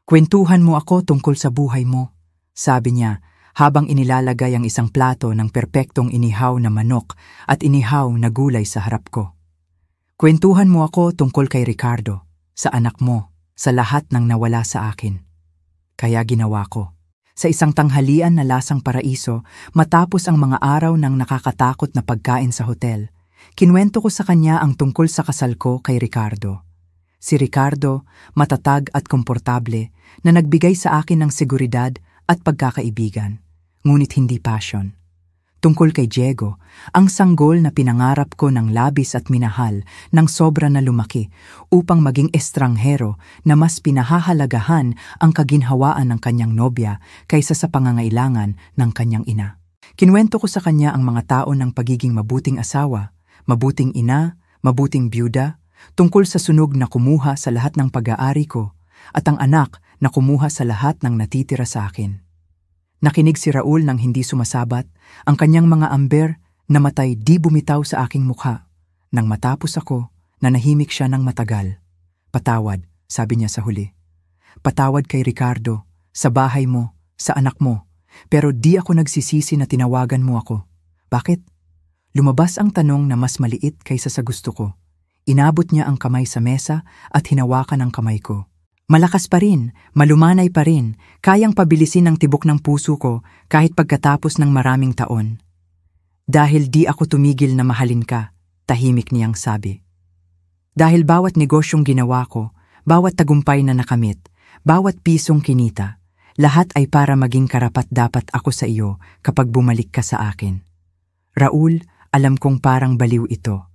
[SPEAKER 1] Kwentuhan mo ako tungkol sa buhay mo, sabi niya habang inilalagay ang isang plato ng perpektong inihaw na manok at inihaw na gulay sa harap ko. Kwentuhan mo ako tungkol kay Ricardo, sa anak mo, sa lahat ng nawala sa akin. Kaya ginawa ko. Sa isang tanghalian na lasang paraiso, matapos ang mga araw ng nakakatakot na pagkain sa hotel, kinwento ko sa kanya ang tungkol sa kasal ko kay Ricardo. Si Ricardo, matatag at komportable, na nagbigay sa akin ng seguridad at pagkakaibigan, ngunit hindi passion. Tungkol kay Diego, ang sanggol na pinangarap ko ng labis at minahal ng sobra na lumaki upang maging estranghero na mas pinahahalagahan ang kaginhawaan ng kanyang nobya kaysa sa pangangailangan ng kanyang ina. Kinwento ko sa kanya ang mga tao ng pagiging mabuting asawa, mabuting ina, mabuting byuda, tungkol sa sunog na kumuha sa lahat ng pag-aari ko at ang anak na kumuha sa lahat ng natitira sa akin. Nakinig si Raul nang hindi sumasabat, ang kanyang mga amber na matay di bumitaw sa aking mukha. Nang matapos ako, nanahimik siya ng matagal. Patawad, sabi niya sa huli. Patawad kay Ricardo, sa bahay mo, sa anak mo, pero di ako nagsisisi na tinawagan mo ako. Bakit? Lumabas ang tanong na mas maliit kaysa sa gusto ko. Inabot niya ang kamay sa mesa at hinawakan ang kamay ko. Malakas pa rin, malumanay pa rin, kayang pabilisin ang tibok ng puso ko kahit pagkatapos ng maraming taon. Dahil di ako tumigil na mahalin ka, tahimik niyang sabi. Dahil bawat negosyong ginawa ko, bawat tagumpay na nakamit, bawat pisong kinita, lahat ay para maging karapat-dapat ako sa iyo kapag bumalik ka sa akin. Raul, alam kong parang baliw ito.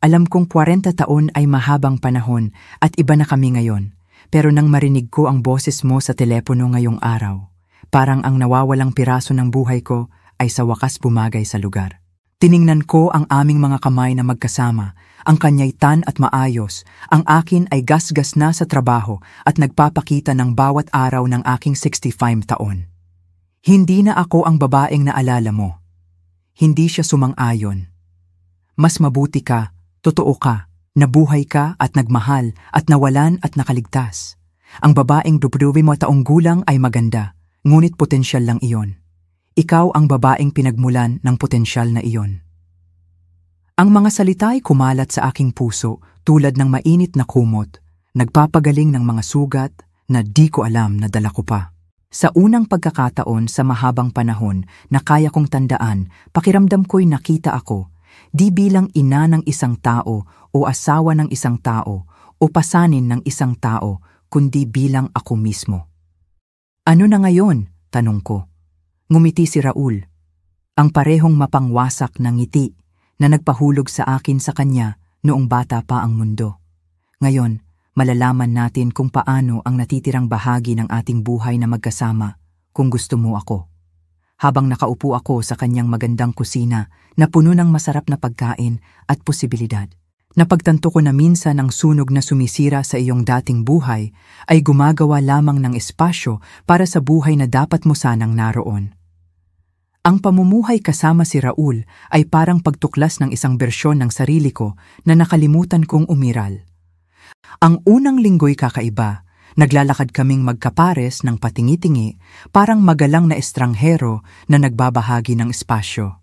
[SPEAKER 1] Alam kong 40 taon ay mahabang panahon at iba na kami ngayon. Pero nang marinig ko ang boses mo sa telepono ngayong araw, parang ang nawawalang piraso ng buhay ko ay sa wakas bumagay sa lugar. Tiningnan ko ang aming mga kamay na magkasama, ang kanya'y tan at maayos, ang akin ay gasgas na sa trabaho at nagpapakita ng bawat araw ng aking 65 taon. Hindi na ako ang babaeng naalala mo. Hindi siya sumang-ayon. Mas mabuti ka, totoo ka. Nabuhay ka at nagmahal at nawalan at nakaligtas. Ang babaeng 20 taong gulang ay maganda, ngunit potensyal lang iyon. Ikaw ang babaeng pinagmulan ng potensyal na iyon. Ang mga salita ay kumalat sa aking puso tulad ng mainit na kumot, nagpapagaling ng mga sugat na di ko alam na dala ko pa. Sa unang pagkakataon sa mahabang panahon na kaya kong tandaan, pakiramdam ko'y nakita ako, di bilang ina ng isang tao o asawa ng isang tao o pasanin ng isang tao, kundi bilang ako mismo. Ano na ngayon? Tanong ko. Ngumiti si Raul. Ang parehong mapangwasak na ngiti na nagpahulog sa akin sa kanya noong bata pa ang mundo. Ngayon, malalaman natin kung paano ang natitirang bahagi ng ating buhay na magkasama kung gusto mo ako. Habang nakaupo ako sa kanyang magandang kusina na puno ng masarap na pagkain at posibilidad. Napagtanto ko na minsan ang sunog na sumisira sa iyong dating buhay ay gumagawa lamang ng espasyo para sa buhay na dapat mo sanang naroon. Ang pamumuhay kasama si Raul ay parang pagtuklas ng isang bersyon ng sarili ko na nakalimutan kong umiral. Ang unang linggo'y kakaiba, Naglalakad kaming magkapares ng patingi-tingi, parang magalang na estranghero na nagbabahagi ng espasyo.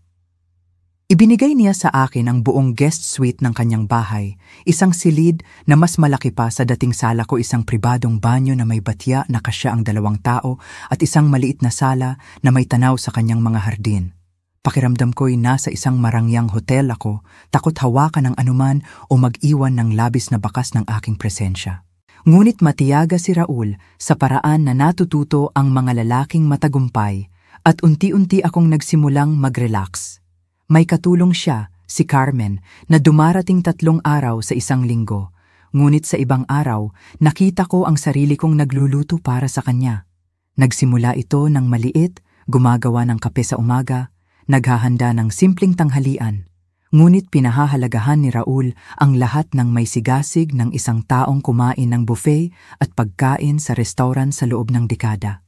[SPEAKER 1] Ibinigay niya sa akin ang buong guest suite ng kanyang bahay, isang silid na mas malaki pa sa dating sala ko, isang pribadong banyo na may batya na kasya ang 2 tao at isang maliit na sala na may tanaw sa kanyang mga hardin. Pakiramdam ko'y nasa isang marangyang hotel ako, takot hawakan ng anuman o mag-iwan ng labis na bakas ng aking presensya. Ngunit matiyaga si Raul sa paraan na natututo ang mga lalaking matagumpay at unti-unti akong nagsimulang mag-relax. May katulong siya, si Carmen, na dumarating 3 araw sa isang linggo. Ngunit sa ibang araw, nakita ko ang sarili kong nagluluto para sa kanya. Nagsimula ito ng maliit, gumagawa ng kape sa umaga, naghahanda ng simpleng tanghalian. Ngunit pinahahalagahan ni Raul ang lahat ng may sigasig ng isang taong kumain ng buffet at pagkain sa restaurant sa loob ng dekada.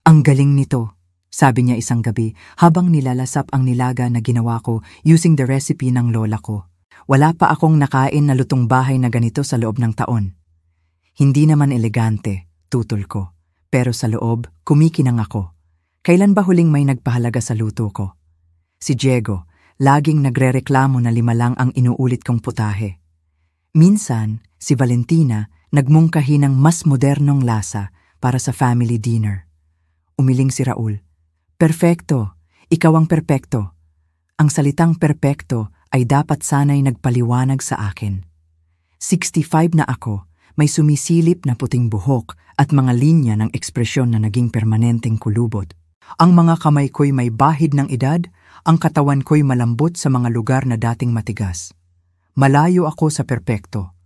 [SPEAKER 1] Ang galing nito, sabi niya isang gabi habang nilalasap ang nilaga na ginawa ko using the recipe ng lola ko. Wala pa akong nakain na lutong bahay na ganito sa loob ng taon. Hindi naman elegante, tutol ko. Pero sa loob, kumikinang ako. Kailan ba huling may nagpahalaga sa luto ko? Si Diego, laging nagrereklamo na 5 lang ang inuulit kong putahe. Minsan, si Valentina nagmungkahi ng mas modernong lasa para sa family dinner. Umiling si Raul. Perfecto, ikaw ang perpekto. Ang salitang perpekto ay dapat sana'y nagpaliwanag sa akin. 65 na ako, may sumisilip na puting buhok at mga linya ng ekspresyon na naging permanenteng kulubot. Ang mga kamay ko'y may bahid ng edad, ang katawan ko'y malambot sa mga lugar na dating matigas. Malayo ako sa perpekto.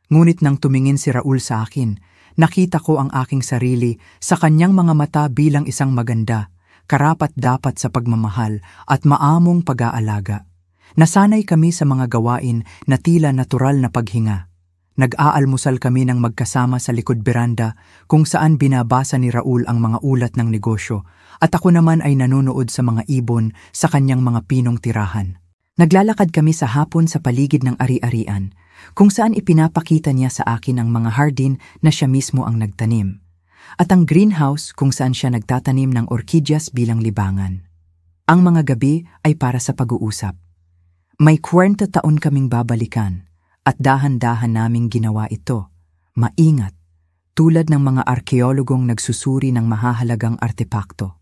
[SPEAKER 1] Ngunit nang tumingin si Raul sa akin, nakita ko ang aking sarili sa kanyang mga mata bilang isang maganda, karapat-dapat sa pagmamahal at maamong pag-aalaga. Nasanay kami sa mga gawain na tila natural na paghinga. Nag-aalmusal kami ng magkasama sa likod beranda kung saan binabasa ni Raul ang mga ulat ng negosyo at ako naman ay nanonood sa mga ibon sa kanyang mga pinong tirahan. Naglalakad kami sa hapon sa paligid ng ari-arian kung saan ipinapakita niya sa akin ang mga hardin na siya mismo ang nagtanim at ang greenhouse kung saan siya nagtatanim ng orchidyas bilang libangan. Ang mga gabi ay para sa pag-uusap. May 40 taon kaming babalikan at dahan-dahan naming ginawa ito, maingat, tulad ng mga arkeologong nagsusuri ng mahahalagang artepakto.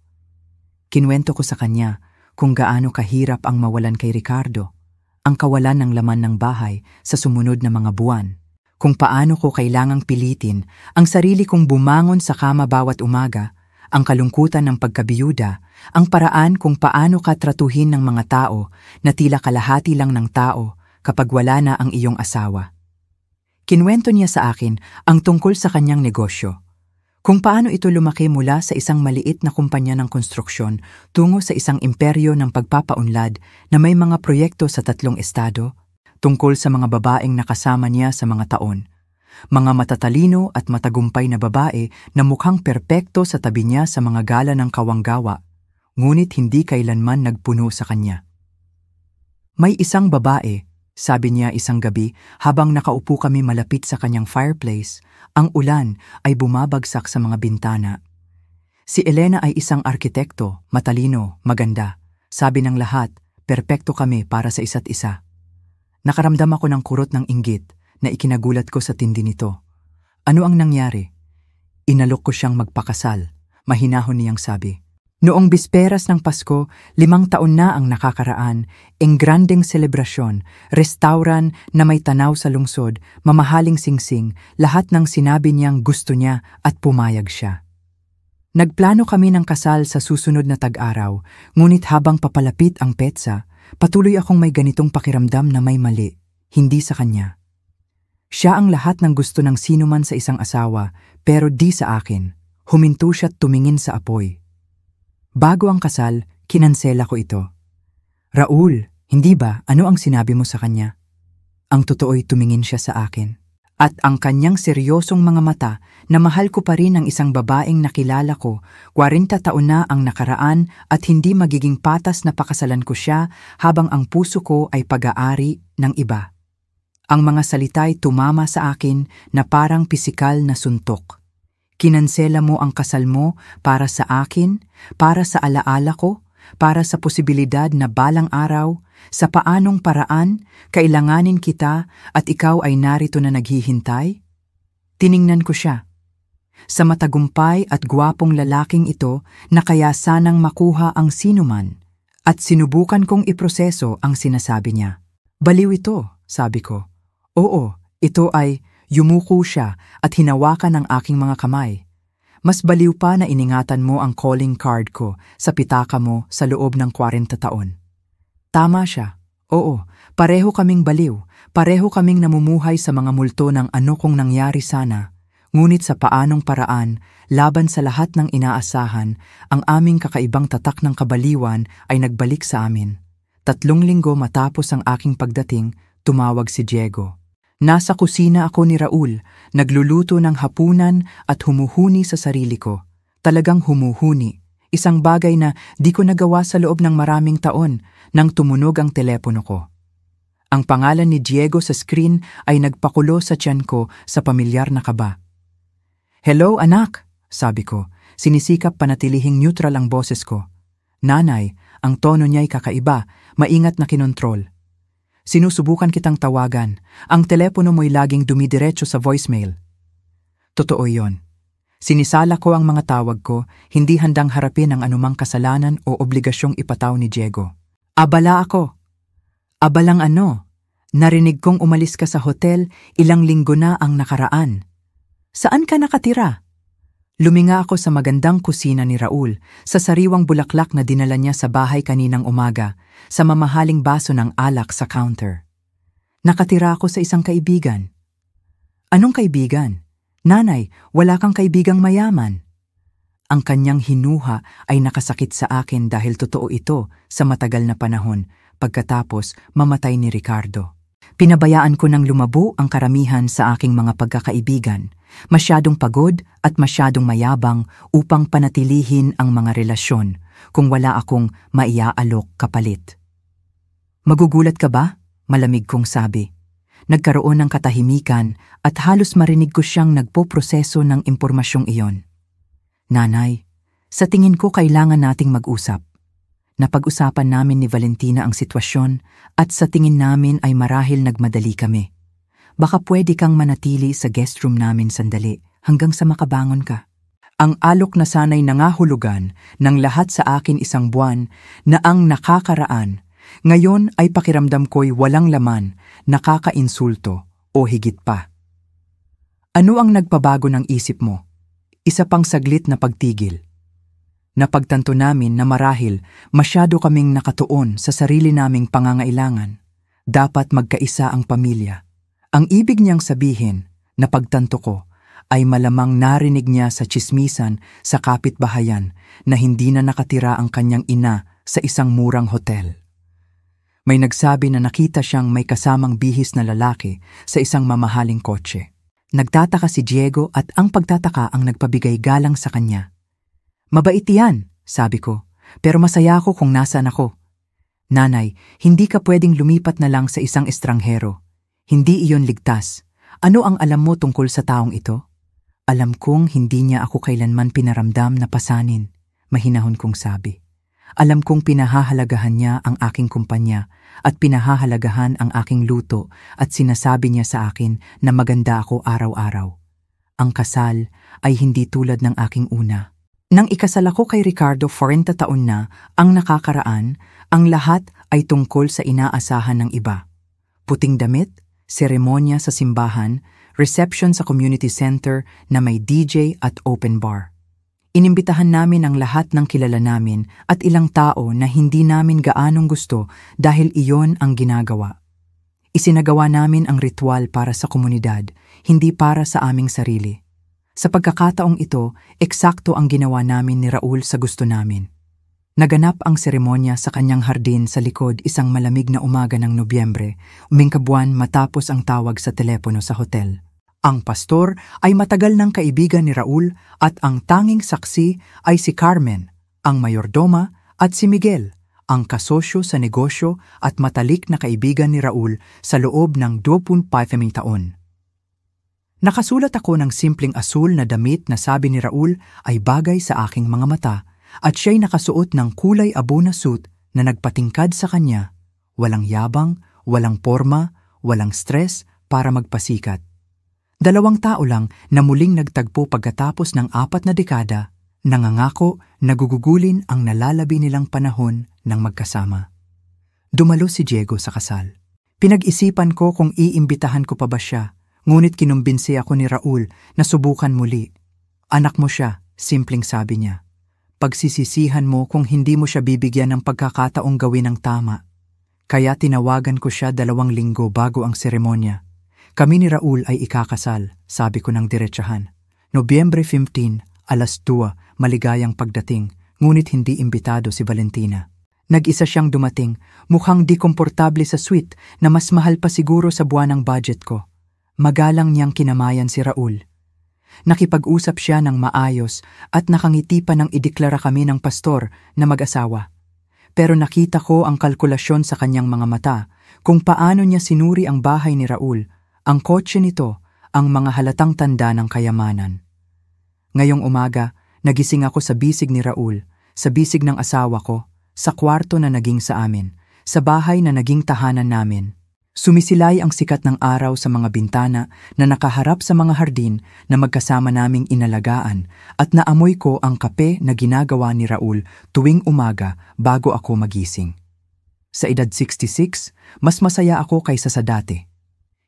[SPEAKER 1] Kinwento ko sa kanya kung gaano kahirap ang mawalan kay Ricardo, ang kawalan ng laman ng bahay sa sumunod na mga buwan, kung paano ko kailangang pilitin ang sarili kong bumangon sa kama bawat umaga, ang kalungkutan ng pagkabiyuda, ang paraan kung paano ka tratuhin ng mga tao na tila kalahati lang ng tao kapag wala na ang iyong asawa. Kinwento niya sa akin ang tungkol sa kanyang negosyo, kung paano ito lumaki mula sa isang maliit na kumpanya ng konstruksyon tungo sa isang imperyo ng pagpapaunlad na may mga proyekto sa 3 estado, tungkol sa mga babaeng nakasama niya sa mga taon. Mga matatalino at matagumpay na babae na mukhang perpekto sa tabi niya sa mga gala ng kawanggawa, ngunit hindi kailanman nagpuno sa kanya. May isang babae, sabi niya isang gabi habang nakaupo kami malapit sa kanyang fireplace, ang ulan ay bumabagsak sa mga bintana. Si Elena ay isang arkitekto, matalino, maganda. Sabi ng lahat, perpekto kami para sa isa't isa. Nakaramdam ako ng kurot ng inggit na ikinagulat ko sa tindi nito. Ano ang nangyari? Inalok ko siyang magpakasal, mahinahon niyang sabi. Noong bisperas ng Pasko, 5 taon na ang nakakaraan, grandeng selebrasyon, restaurant na may tanaw sa lungsod, mamahaling singsing, lahat ng sinabi niyang gusto niya at pumayag siya. Nagplano kami ng kasal sa susunod na tag-araw, ngunit habang papalapit ang petsa, patuloy akong may ganitong pakiramdam na may mali, hindi sa kanya. Siya ang lahat ng gusto ng sinuman sa isang asawa, pero di sa akin. Huminto siya't tumingin sa apoy. Bago ang kasal, kinansela ko ito. Raul, hindi ba ano ang sinabi mo sa kanya? Ang totoo'y tumingin siya sa akin. At ang kanyang seryosong mga mata na mahal ko pa rin ang isang babaeng nakilala ko, 40 taon na ang nakaraan at hindi magiging patas na pakasalan ko siya habang ang puso ko ay pag-aari ng iba. Ang mga salita'y tumama sa akin na parang pisikal na suntok. Kinansela mo ang kasal mo para sa akin, para sa alaala ko, para sa posibilidad na balang araw, sa paanong paraan, kailanganin kita at ikaw ay narito na naghihintay? Tiningnan ko siya. Sa matagumpay at gwapong lalaking ito na kaya sanang makuha ang sinuman, at sinubukan kong iproseso ang sinasabi niya. Baliw ito, sabi ko. Oo, ito ay yumuko siya at hinawakan ang aking mga kamay. Mas baliw pa na iningatan mo ang calling card ko sa pitaka mo sa loob ng 40 taon. Tama siya. Oo, pareho kaming baliw, pareho kaming namumuhay sa mga multo ng ano kung nangyari sana. Ngunit sa paanong paraan, laban sa lahat ng inaasahan, ang aming kakaibang tatak ng kabaliwan ay nagbalik sa amin. 3 linggo matapos ang aking pagdating, tumawag si Diego. Nasa kusina ako ni Raul, nagluluto ng hapunan at humuhuni sa sarili ko. Talagang humuhuni. Isang bagay na di ko nagawa sa loob ng maraming taon nang tumunog ang telepono ko. Ang pangalan ni Diego sa screen ay nagpakulo sa tiyan ko sa pamilyar na kaba. Hello anak, sabi ko. Sinisikap panatilihing neutral ang boses ko. Nanay, ang tono niya'y kakaiba, maingat na kinontrol. Sinusubukan kitang tawagan. Ang telepono mo'y laging dumidiretso sa voicemail. Totoo yon. Sinisala ko ang mga tawag ko, hindi handang harapin ang anumang kasalanan o obligasyong ipataw ni Diego. Abala ako. Abalang ano? Narinig kong umalis ka sa hotel, ilang linggo na ang nakaraan. Saan ka nakatira? Luminga ako sa magandang kusina ni Raul, sa sariwang bulaklak na dinala niya sa bahay kaninang umaga, sa mamahaling baso ng alak sa counter. Nakatira ako sa isang kaibigan. Anong kaibigan? Nanay, wala kang kaibigang mayaman. Ang kanyang hinuha ay nakasakit sa akin dahil totoo ito sa matagal na panahon pagkatapos mamatay ni Ricardo. Pinabayaan ko ng lumabo ang karamihan sa aking mga pagkakaibigan. Masyadong pagod at masyadong mayabang upang panatilihin ang mga relasyon kung wala akong maiaalok kapalit. Magugulat ka ba? Malamig kong sabi. Nagkaroon ng katahimikan at halos marinig ko siyang nagpoproseso ng impormasyong iyon. Nanay, sa tingin ko kailangan nating mag-usap. Napag-usapan namin ni Valentina ang sitwasyon at sa tingin namin ay marahil nagmadali kami. Baka pwede kang manatili sa guest room namin sandali hanggang sa makabangon ka. Ang alok na sanay nangahulugan ng lahat sa akin 1 buwan na ang nakakaraan, ngayon ay pakiramdam ko'y walang laman, nakakainsulto o higit pa. Ano ang nagpabago ng isip mo? Isa pang saglit na pagtigil. Napagtanto namin na marahil masyado kaming nakatuon sa sarili naming pangangailangan. Dapat magkaisa ang pamilya. Ang ibig niyang sabihin, napagtanto ko, ay malamang narinig niya sa tsismisan sa kapitbahayan na hindi na nakatira ang kanyang ina sa isang murang hotel. May nagsabi na nakita siyang may kasamang bihis na lalaki sa isang mamahaling kotse. Nagtataka si Diego at ang pagtataka ang nagpabigay galang sa kanya. Mabait yan, sabi ko, pero masaya ako kung nasaan ako. Nanay, hindi ka pwedeng lumipat na lang sa isang estranghero. Hindi iyon ligtas. Ano ang alam mo tungkol sa taong ito? Alam kong hindi niya ako kailanman pinaramdam na pasanin, mahinahon kong sabi. Alam kong pinahahalagahan niya ang aking kumpanya at pinahahalagahan ang aking luto at sinasabi niya sa akin na maganda ako araw-araw. Ang kasal ay hindi tulad ng aking una. Nang ikasal ako kay Ricardo 40 taon na ang nakakaraan, ang lahat ay tungkol sa inaasahan ng iba. Puting damit, seremonya sa simbahan, reception sa community center na may DJ at open bar. Inimbitahan namin ang lahat ng kilala namin at ilang tao na hindi namin gaanong gusto dahil iyon ang ginagawa. Isinagawa namin ang ritual para sa komunidad, hindi para sa aming sarili. Sa pagkakataong ito, eksakto ang ginawa namin ni Raul sa gusto namin. Naganap ang seremonya sa kanyang hardin sa likod isang malamig na umaga ng Nobyembre, umingkabuan matapos ang tawag sa telepono sa hotel. Ang pastor ay matagal ng kaibigan ni Raul at ang tanging saksi ay si Carmen, ang mayordoma, at si Miguel, ang kasosyo sa negosyo at matalik na kaibigan ni Raul sa loob ng 25 taon. Nakasulat ako ng simpleng asul na damit na sabi ni Raul ay bagay sa aking mga mata at siya'y nakasuot ng kulay abo na suit na nagpatingkad sa kanya. Walang yabang, walang porma, walang stress para magpasikat. 2 tao lang na muling nagtagpo pagkatapos ng 4 na dekada, nangangako na gugugulin ang nalalabi nilang panahon ng magkasama. Dumalo si Diego sa kasal. Pinag-isipan ko kung iimbitahan ko pa ba siya, ngunit kinumbinsi ako ni Raul na subukan muli. Anak mo siya, simpleng sabi niya. Pagsisisihan mo kung hindi mo siya bibigyan ng pagkakataong gawin ang tama. Kaya tinawagan ko siya 2 linggo bago ang seremonya. Kami ni Raul ay ikakasal, sabi ko ng diretsahan. Nobyembre 15, alas 2, maligayang pagdating, ngunit hindi imbitado si Valentina. Nag-isa siyang dumating, mukhang di komportable sa suite na mas mahal pa siguro sa buwanang budget ko. Magalang niyang kinamayan si Raul. Nakipag-usap siya ng maayos at nakangiti pa nang ideklara kami ng pastor na mag-asawa. Pero nakita ko ang kalkulasyon sa kanyang mga mata kung paano niya sinuri ang bahay ni Raul, ang kotse nito, ang mga halatang tanda ng kayamanan. Ngayong umaga, nagising ako sa bisig ni Raul, sa bisig ng asawa ko, sa kwarto na naging sa amin, sa bahay na naging tahanan namin. Sumisilay ang sikat ng araw sa mga bintana na nakaharap sa mga hardin na magkasama naming inalagaan at naamoy ko ang kape na ginagawa ni Raul tuwing umaga bago ako magising. Sa edad 66, mas masaya ako kaysa sa dati.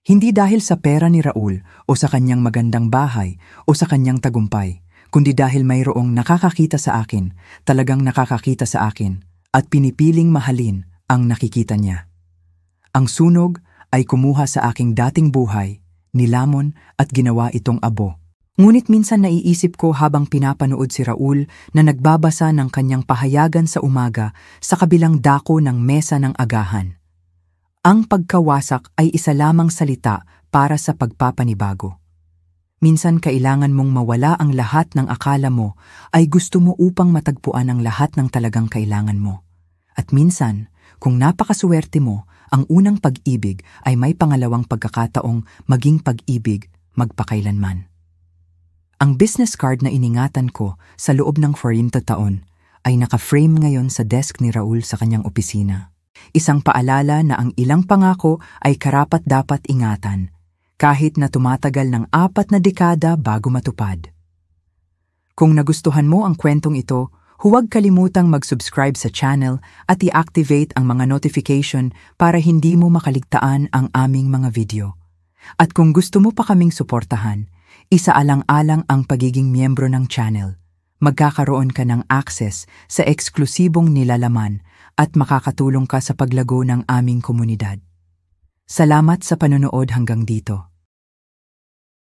[SPEAKER 1] Hindi dahil sa pera ni Raul o sa kanyang magandang bahay o sa kanyang tagumpay, kundi dahil mayroong nakakakita sa akin, talagang nakakakita sa akin, at pinipiling mahalin ang nakikita niya. Ang sunog ay kumuha sa aking dating buhay, nilamon at ginawa itong abo. Ngunit minsan naiisip ko habang pinapanood si Raul na nagbabasa ng kanyang pahayagan sa umaga sa kabilang dako ng mesa ng agahan. Ang pagkawasak ay isa lamang salita para sa pagpapanibago. Minsan kailangan mong mawala ang lahat ng akala mo ay gusto mo upang matagpuan ang lahat ng talagang kailangan mo. At minsan, kung napakaswerte mo, ang unang pag-ibig ay may pangalawang pagkakataong maging pag-ibig magpakailanman. Ang business card na iningatan ko sa loob ng 40 taon ay naka-frame ngayon sa desk ni Raul sa kanyang opisina. Isang paalala na ang ilang pangako ay karapat-dapat ingatan, kahit na tumatagal ng 4 na dekada bago matupad. Kung nagustuhan mo ang kwentong ito, huwag kalimutang mag-subscribe sa channel at i-activate ang mga notification para hindi mo makaligtaan ang aming mga video. At kung gusto mo pa kaming suportahan, isaalang-alang ang pagiging miyembro ng channel. Magkakaroon ka ng access sa eksklusibong nilalaman at makakatulong ka sa paglago ng aming komunidad. Salamat sa panonood hanggang dito.